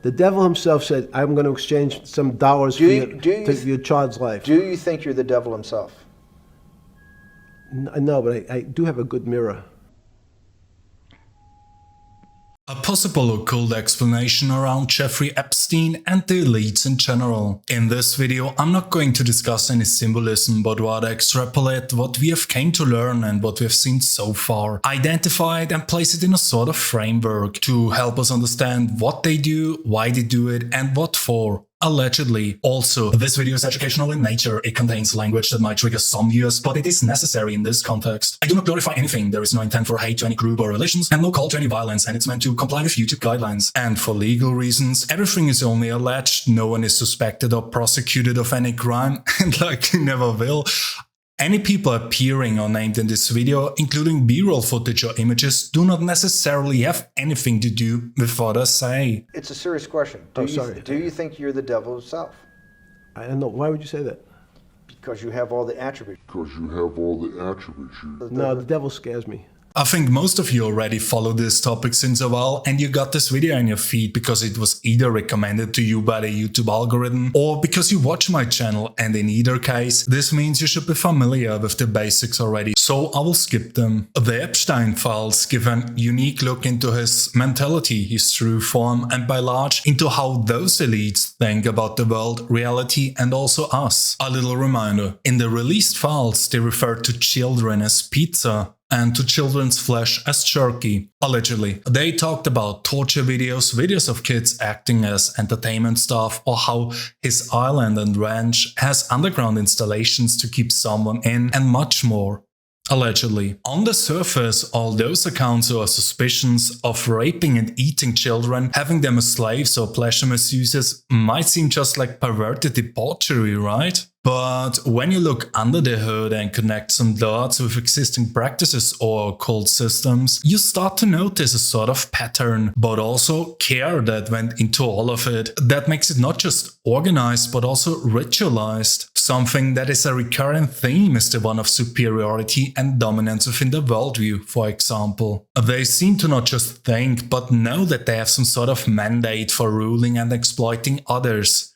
The devil himself said, I'm going to exchange some dollars for your child's life. Do you think you're the devil himself? No, but I do have a good mirror. A possible occult explanation around Jeffrey Epstein and the elites in general. In this video, I'm not going to discuss any symbolism, but rather extrapolate what we have came to learn and what we have seen so far, identify it and place it in a sort of framework to help us understand what they do, why they do it, and what for. Allegedly. Also, this video is educational in nature. It contains language that might trigger some viewers, but it is necessary in this context. I do not glorify anything. There is no intent for hate to any group or religions, and no call to any violence, and it's meant to comply with YouTube guidelines. And for legal reasons, everything is only alleged. No one is suspected or prosecuted of any crime, and likely never will. Any people appearing or named in this video, including B-roll footage or images, do not necessarily have anything to do with what I say. It's a serious question. Do you think you're the devil himself? I don't know. Why would you say that? Because you have all the attributes. No, the devil scares me. I think most of you already follow this topic since a while, and you got this video in your feed because it was either recommended to you by the YouTube algorithm or because you watch my channel, and in either case, this means you should be familiar with the basics already, so I will skip them. The Epstein Files give an unique look into his mentality, his true form, and by large into how those elites think about the world, reality, and also us. A little reminder, in the released files they refer to children as pizza and to children's flesh as jerky. Allegedly, they talked about torture videos, videos of kids acting as entertainment staff, or how his island and ranch has underground installations to keep someone in, and much more. Allegedly. On the surface, all those accounts or suspicions of raping and eating children, having them as slaves or pleasure misuses, might seem just like perverted debauchery, right? But when you look under the hood and connect some dots with existing practices or occult systems, you start to notice a sort of pattern, but also care that went into all of it. That makes it not just organized, but also ritualized. Something that is a recurrent theme is the one of superiority and dominance within the worldview, for example. They seem to not just think, but know that they have some sort of mandate for ruling and exploiting others.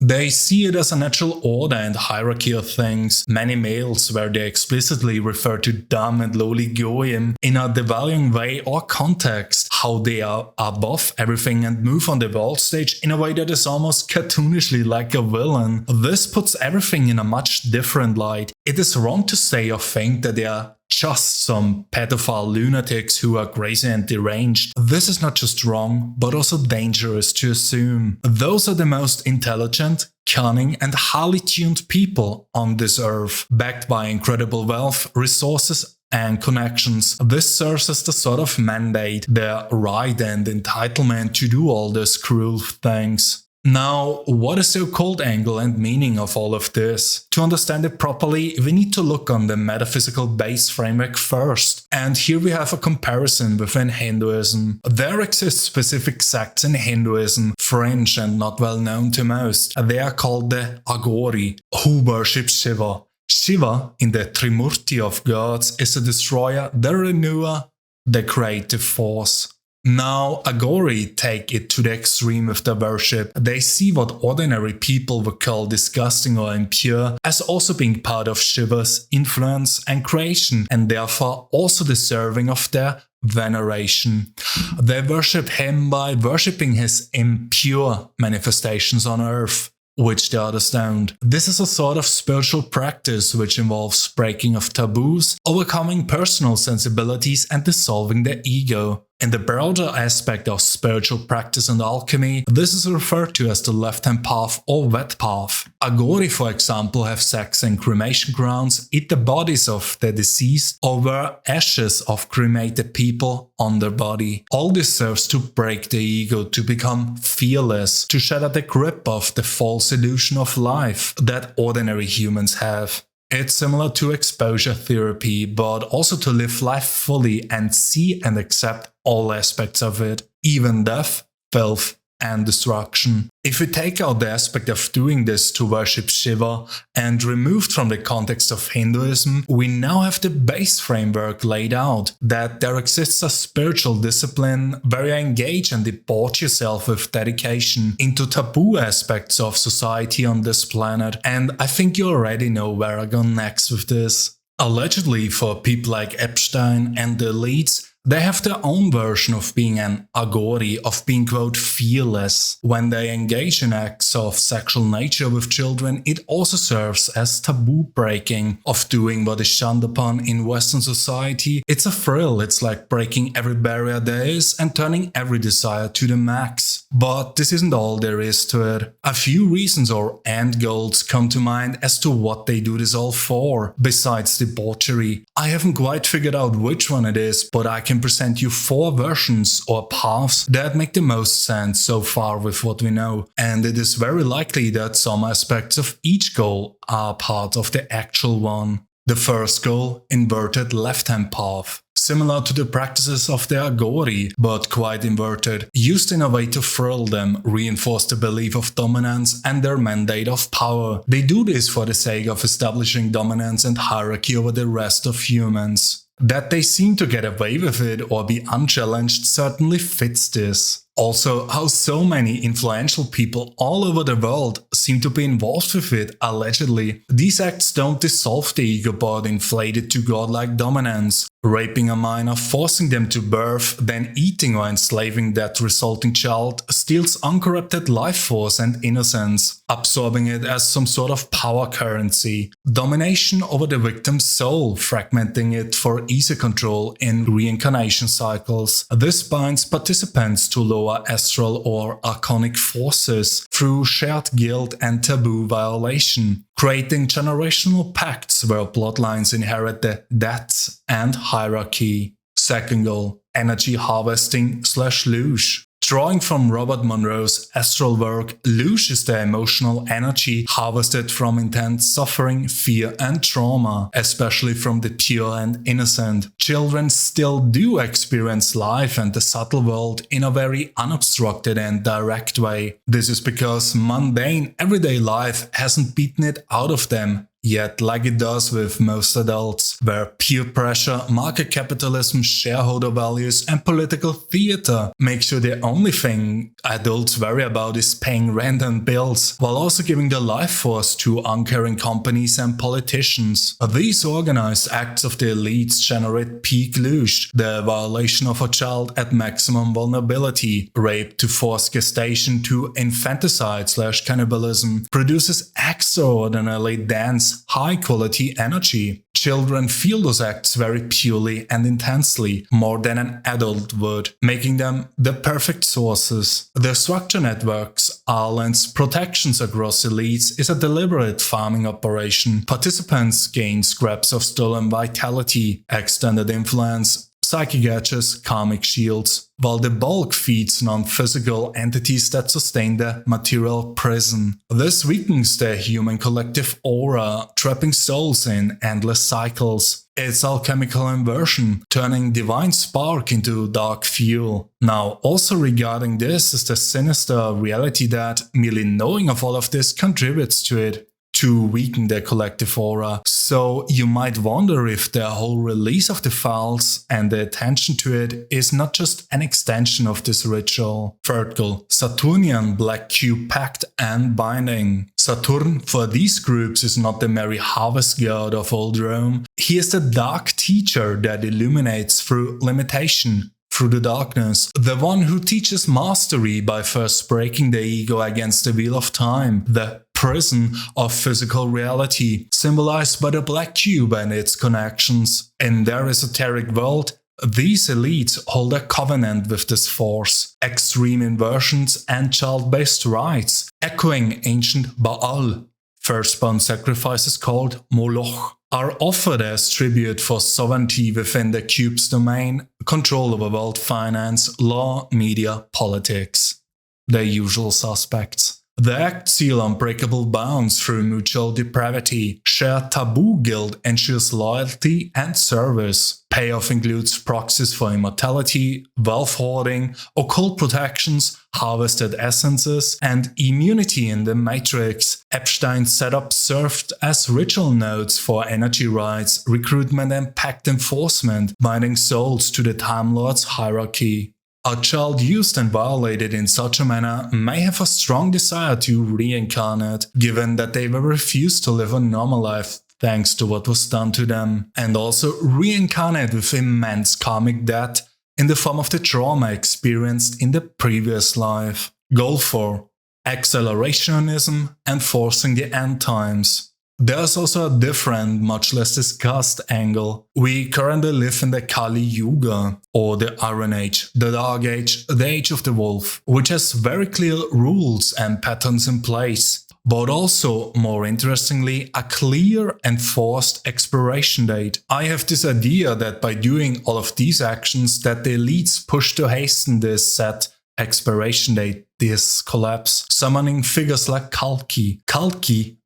They see it as a natural order and hierarchy of things. Many males, where they explicitly refer to dumb and lowly goyim in a devaluing way or context, how they are above everything and move on the world stage in a way that is almost cartoonishly like a villain. This puts everything in a much different light. It is wrong to say or think that they are just some pedophile lunatics who are crazy and deranged. This is not just wrong, but also dangerous to assume. Those are the most intelligent, cunning and highly tuned people on this earth, backed by incredible wealth, resources and connections. This serves as the sort of mandate, their right and entitlement to do all these cruel things. Now, what is the occult angle and meaning of all of this? To understand it properly, we need to look on the metaphysical base framework first. And here we have a comparison within Hinduism. There exist specific sects in Hinduism, fringe and not well known to most. They are called the Agori, who worship Shiva. Shiva, in the Trimurti of gods, is the destroyer, the renewer, the creative force. Now, Agori take it to the extreme with their worship. They see what ordinary people would call disgusting or impure as also being part of Shiva's influence and creation, and therefore also deserving of their veneration. They worship him by worshipping his impure manifestations on earth, which the others don't. This is a sort of spiritual practice which involves breaking of taboos, overcoming personal sensibilities and dissolving the ego. In the broader aspect of spiritual practice and alchemy, this is referred to as the left-hand path or wet path. Agori, for example, have sex in cremation grounds, eat the bodies of the deceased, or wear ashes of cremated people on their body. All this serves to break the ego, to become fearless, to shatter the grip of the false illusion of life that ordinary humans have. It's similar to exposure therapy, but also to live life fully and see and accept all aspects of it, even death, filth, and destruction. If we take out the aspect of doing this to worship Shiva and removed from the context of Hinduism, we now have the base framework laid out, that there exists a spiritual discipline where you engage and debauch yourself with dedication into taboo aspects of society on this planet, and I think you already know where I go next with this. Allegedly, for people like Epstein and the elites, they have their own version of being an agori, of being quote fearless. When they engage in acts of sexual nature with children, it also serves as taboo breaking of doing what is shunned upon in Western society. It's a thrill, it's like breaking every barrier there is and turning every desire to the max. But this isn't all there is to it. A few reasons or end goals come to mind as to what they do this all for, besides debauchery. I haven't quite figured out which one it is, but I can present you 4 versions or paths that make the most sense so far with what we know, and it is very likely that some aspects of each goal are part of the actual one. The first goal, inverted left-hand path. Similar to the practices of the agori, but quite inverted, used in a way to thrill them, reinforce the belief of dominance and their mandate of power. They do this for the sake of establishing dominance and hierarchy over the rest of humans. That they seem to get away with it or be unchallenged certainly fits this. Also, how so many influential people all over the world seem to be involved with it, allegedly. These acts don't dissolve the ego but inflate it to godlike dominance. Raping a minor, forcing them to birth, then eating or enslaving that resulting child steals uncorrupted life force and innocence, absorbing it as some sort of power currency. Domination over the victim's soul, fragmenting it for easy control in reincarnation cycles. This binds participants to lower astral or archonic forces through shared guilt and taboo violation, creating generational pacts where bloodlines inherit the debts and hierarchy. Second goal, energy harvesting / loosh. Drawing from Robert Monroe's astral work, loosh is the emotional energy harvested from intense suffering, fear and trauma, especially from the pure and innocent. Children still do experience life and the subtle world in a very unobstructed and direct way. This is because mundane, everyday life hasn't beaten it out of them yet, like it does with most adults, where peer pressure, market capitalism, shareholder values and political theater make sure the only thing adults worry about is paying rent and bills, while also giving their life force to uncaring companies and politicians. These organized acts of the elites generate peak loosh, the violation of a child at maximum vulnerability, rape to forced gestation to infanticide / cannibalism, produces extraordinarily dense, high-quality energy. Children feel those acts very purely and intensely, more than an adult would, making them the perfect sources. The structure networks, islands, protections across elites is a deliberate farming operation. Participants gain scraps of stolen vitality, extended influence, psychic edges, karmic shields, while the bulk feeds non-physical entities that sustain the material prison. This weakens the human collective aura, trapping souls in endless cycles. It's alchemical inversion, turning divine spark into dark fuel. Now, also regarding this is the sinister reality that merely knowing of all of this contributes to it, to weaken their collective aura. So you might wonder if the whole release of the files and the attention to it is not just an extension of this ritual. Third goal, Saturnian Black Cube Pact and Binding. Saturn for these groups is not the merry harvest god of old Rome. He is the dark teacher that illuminates through limitation, through the darkness, the one who teaches mastery by first breaking the ego against the wheel of time, the prison of physical reality, symbolized by the black cube and its connections. In their esoteric world, these elites hold a covenant with this force, extreme inversions and child-based rites, echoing ancient Baal. Firstborn sacrifices called Moloch are offered as tribute for sovereignty within the cube's domain, control over world finance, law, media, politics. The usual suspects. The act seal unbreakable bonds through mutual depravity. Shared taboo guilt ensures loyalty and service. Payoff includes proxies for immortality, wealth hoarding, occult protections, harvested essences, and immunity in the Matrix. Epstein's setup served as ritual nodes for energy rites, recruitment and pact enforcement, binding souls to the Time Lord's hierarchy. A child used and violated in such a manner may have a strong desire to reincarnate, given that they were refused to live a normal life thanks to what was done to them, and also reincarnate with immense karmic debt in the form of the trauma experienced in the previous life. Goal 4. Accelerationism, enforcing the end times. There's also a different, much less discussed angle. We currently live in the Kali Yuga, or the Iron Age, the Dark Age, the Age of the Wolf, which has very clear rules and patterns in place, but also, more interestingly, a clear enforced expiration date. I have this idea that by doing all of these actions that the elites push to hasten this set expiration date, this collapse, summoning figures like Kalki,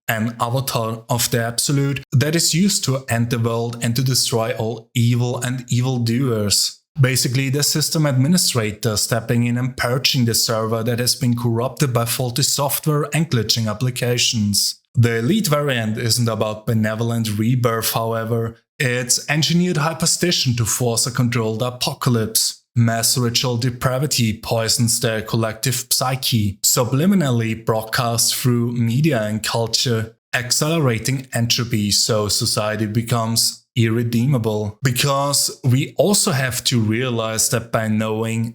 an avatar of the Absolute that is used to end the world and to destroy all evil and evildoers. Basically, the system administrator stepping in and purging the server that has been corrupted by faulty software and glitching applications. The elite variant isn't about benevolent rebirth, however. It's engineered hyperstition to force a controlled apocalypse. Mass ritual depravity poisons their collective psyche, subliminally broadcast through media and culture, accelerating entropy so society becomes irredeemable. Because we also have to realize that by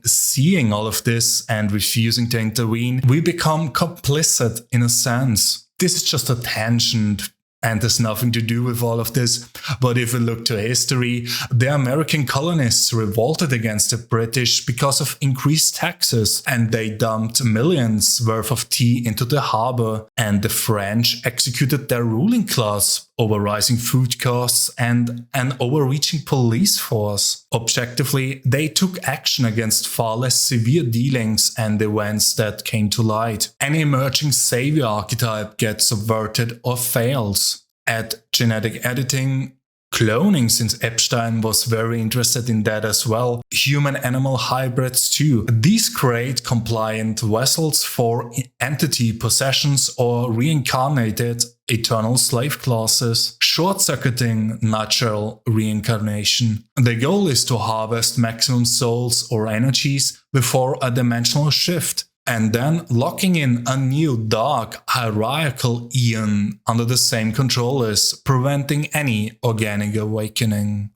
seeing all of this and refusing to intervene, we become complicit in a sense. This is just a tangent and has nothing to do with all of this, but if we look to history, the American colonists revolted against the British because of increased taxes, and they dumped millions worth of tea into the harbor, and the French executed their ruling class over rising food costs and an overreaching police force. Objectively, they took action against far less severe dealings and events that came to light. Any emerging savior archetype gets subverted or fails. Add genetic editing, cloning, since Epstein was very interested in that as well, human-animal hybrids too. These create compliant vessels for entity possessions or reincarnated eternal slave classes, short-circuiting natural reincarnation. The goal is to harvest maximum souls or energies before a dimensional shift, and then locking in a new dark hierarchical eon under the same controllers, preventing any organic awakening.